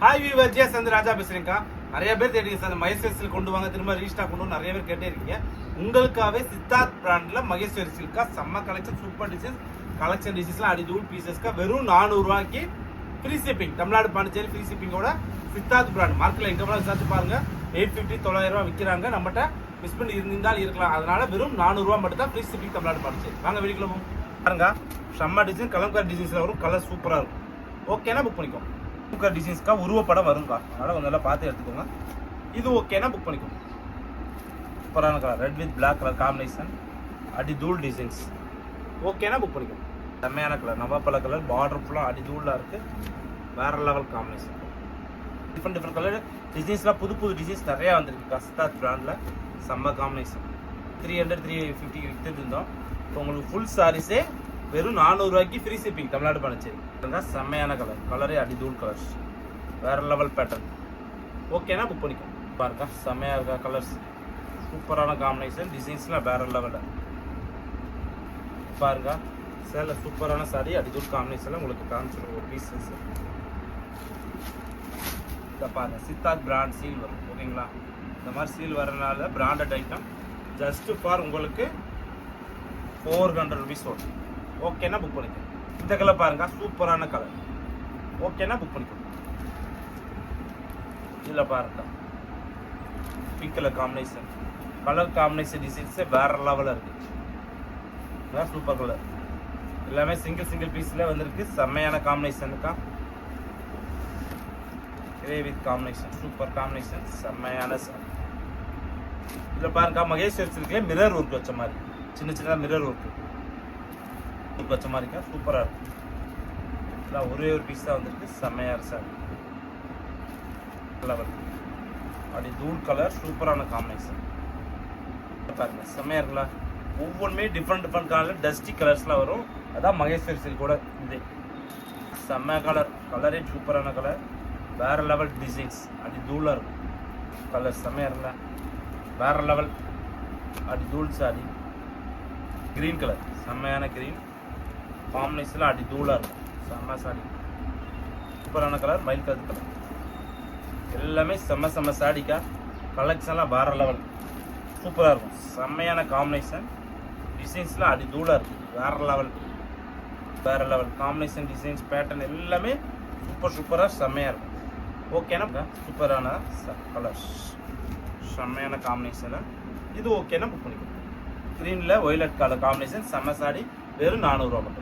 Hi viewer, J சந்திர ராஜா பேசுறேன்க்கா. நிறைய பேர் தேடிங்க sir, Maheswari silk கொண்டு வாங்க, திரும்ப ரீஸ்டாக் கொண்டு வந்து நிறைய பேர் கேட்டே இருக்கீங்க. உங்களுக்காகவே சித்தார்த் பிராண்ட்ல மகேஸ்வரி சில்கா செம்ம கலெக்ஷன், சூப்பர் டிசைன்ஸ், கலெக்ஷன் டிசைன்ஸ்லாம் அடி தூள் பீசஸ்க்கா வெறும் 400 ரூபாய்க்கு free shipping. Tamil Nadu Pondicherry free ஷிப்பிங்கோட சித்தார்த் பிராண்ட் மார்க்கெட்ல எங்க போனாலும் விசாரிச்சு பாருங்க. 850 900 ரூபாய் விற்கிறாங்க. நம்மகிட்ட மிஸ் பண்ணி இருந்தால் இருக்கலாம். அதனால வெறும் 400 ரூபாய் மட்டும் தான் ஃப்ரீ ஷிப்பிங் தமிழ்நாடு பாண்டிச்சேரி. வாங்க வீடியோக்குள்ள போவோம். பாருங்க, செம்ம டிசைன், கலம்காரி டிசைன்ஸ்ல வரும், கலர் சூப்பரா இருக்கும். ஓகேனா புக் பண்ணிக்கோ. டிசைன்ஸ்க்கா உருவப்படம் வருங்கா, அதனால கொஞ்சம் நல்லா பார்த்து எடுத்துக்கோங்க. இது ஓகேனா புக் பண்ணிக்கோங்க. சூப்பரான colour, red with black colour combination, அடி தூள் டிசைன்ஸ். ஓகேனா புக் பண்ணிக்கோங்க. செம்மையான கலர், நவாப்பழ கலர், பார்டர் ஃபுல்லாக அடி தூளாக இருக்கு, வேற லெவல் காம்பினேஷன். டிஃப்ரெண்ட் கலர் டிசைன்ஸ்லாம் புது புது டிசைன்ஸ் நிறையா வந்திருக்கு சித்தார்த் பிராண்டில். செம்ம காம்பினேஷன். 300 350 விற்றுட்டு இருந்தோம். இப்போ உங்களுக்கு ஃபுல் சாரீஸே வெறும் 400 ரூபாய்க்கு ஃப்ரீ ஷிப்பிங் தமிழ்நாடு பாண்டிச்சேரி. செம்மையான கலர், கலரே அடி தூள் கலர்ஸ், வேற லெவல் பேட்டர்ன். ஓகேனா புக் பண்ணிக்கோ. பாருங்க, செம்மையா இருக்கா கலர்ஸ், சூப்பரான காம்பினேஷன், டிசைன்ஸ்லாம் வேற லெவலில். பாருங்க, சேல சூப்பரான சாரி, அடி தூள் காம்பினேஷன்ல உங்களுக்கு காமிச்சிருக்கோம் ஒரு பீசஸ். இதை பாருங்க, சித்தார்த் பிராண்ட் சீல் வரும். ஓகேங்களா, இந்த மாதிரி சீல் வரனால பிராண்டட் ஐட்டம் ஜஸ்ட் ஃபார் உங்களுக்கு 400 rupees வரும். ஓகேனா புக் பண்ணிக்கோ. இந்த கலர் பாருங்க, சூப்பரான கலர். ஓகேனா புக் பண்ணிக்கோ. இதில் பாருங்க, pink colour combination, colour combination டிசைன்ஸே வேற லெவலில் இருக்கு. சூப்பர் கலர், எல்லாமே சிங்கிள் பீஸ்ல வந்திருக்கு. செம்மையான காம்பினேஷனுக்கா, grey with combination, super combination, செம்மையான சார். இதில் பாருங்க, மகேஸ்வரி சில்க்லேயே மிரர் ஒர்க் வச்ச மாதிரி, சின்ன மிரர் ஒர்க் வச்ச மாதிரிக்கா, சூப்பராக இருக்கும். இதெல்லாம் ஒரே ஒரு பீஸ் தான் வந்திருக்கு. செம்மையா இருக்கு சார், லெவல் அப்படி தூள் கலர், சூப்பரான காம்பினேஷன். பாருங்க, செம்மையா இருக்குல்ல. ஒவ்வொன்றுமே டிஃப்ரெண்ட் கலர், டஸ்டி கலர்ஸ்லாம் வரும். அதான் மகேஸ்வரி சில்கோட இது. செம்ம கலர், கலரே சூப்பரான கலர், வேற லெவல் டிசைன்ஸ், அடி தூளாக இருக்கும். கலர் செம்மையா இருக்குல்ல, வேற லெவல் அடி தூள் சாரி. கிரீன் கலர், செம்மையான கிரீன் காம்பினேஷன்ல அடி தூளாக இருக்கும். செம்ம சாரி, சூப்பரான கலர், மயில் கலர் கலர், எல்லாமே செம்ம சாடிக்கா. கலெக்ஷன்லாம் வேற லெவல், சூப்பராக இருக்கும். செம்மையான காம்பினேஷன், டிசைன்ஸ்லாம் அடி தூளாக இருக்கும். வேற லெவல் காம்பினேஷன், டிசைன்ஸ், பேட்டர்ன் எல்லாமே சூப்பராக செம்மையாக இருக்கும். ஓகேனா சூப்பரான கலர்ஸ், செம்மையான காம்பினேஷனு. இது ஓகேனா புக் பண்ணிக்கணும். க்ரீனில் ஒய்லட் கலர் காம்பினேஷன், செம்ம சாடி, வெறும் 400 ரூபா மட்டும்.